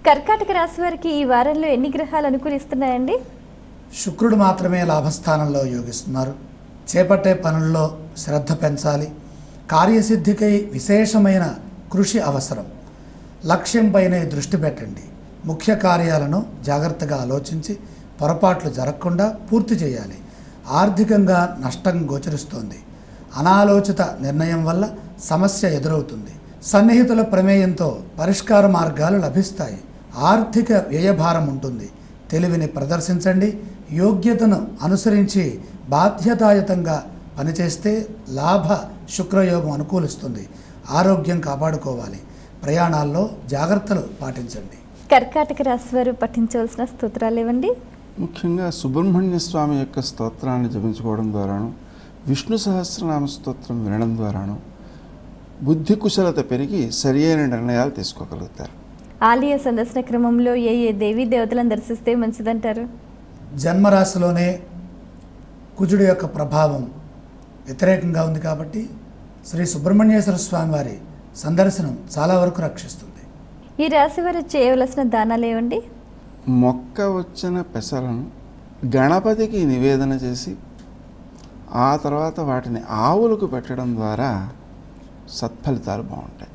కర్కాటక రాశి వారికి ఈ వారంలో ఎన్ని గ్రహాలు అనుకూలిస్తున్నాయండి? శుక్రుడు మాత్రమే లాభస్థానంలో యోగిస్తున్నారు. చేపట్టే పనుల్లో శ్రద్ధ పెంచాలి. కార్యసిద్ధికై విశేషమైన కృషి అవసరం. లక్ష్యంపైనే దృష్టి పెట్టండి. ముఖ్య కార్యాలను జాగ్రత్తగా ఆలోచించి పొరపాట్లు జరగకుండా పూర్తి చేయాలి. ఆర్థికంగా నష్టం గోచరిస్తోంది. అనాలోచిత నిర్ణయం వల్ల సమస్య ఎదురవుతుంది. సన్నిహితుల ప్రమేయంతో పరిష్కార మార్గాలు లభిస్తాయి. ఆర్థిక వ్యయభారం ఉంటుంది. తెలివిని ప్రదర్శించండి. యోగ్యతను అనుసరించి బాధ్యతాయుతంగా పనిచేస్తే లాభ శుక్రయోగం అనుకూలిస్తుంది. ఆరోగ్యం కాపాడుకోవాలి. ప్రయాణాల్లో జాగ్రత్తలు పాటించండి. కర్కాటక రాశి వారు పఠించవలసిన స్తోత్రాలు ఏవండి? ముఖ్యంగా సుబ్రహ్మణ్య స్వామి యొక్క స్తోత్రాన్ని జపించుకోవడం ద్వారాను, విష్ణు సహస్రనామ స్తోత్రం వినడం ద్వారాను బుద్ధి కుశలత పెరిగి సరి అయిన నిర్ణయాలు తీసుకోగలుగుతారు. ఆలయ సందర్శన క్రమంలో ఏ ఏ దేవీ దేవతలను దర్శిస్తే మంచిదంటారు? జన్మరాశిలోనే కుజుడి యొక్క ప్రభావం వ్యతిరేకంగా ఉంది కాబట్టి శ్రీ సుబ్రహ్మణ్యేశ్వర స్వామి వారి సందర్శనం చాలా వరకు రక్షిస్తుంది. ఈ రాశి వారు చేయవలసిన దానాలు ఏవండి? మొక్క వచ్చిన పెసలను గణపతికి నివేదన చేసి ఆ తర్వాత వాటిని ఆవులకు పెట్టడం ద్వారా సత్ఫలితాలు బాగుంటాయి.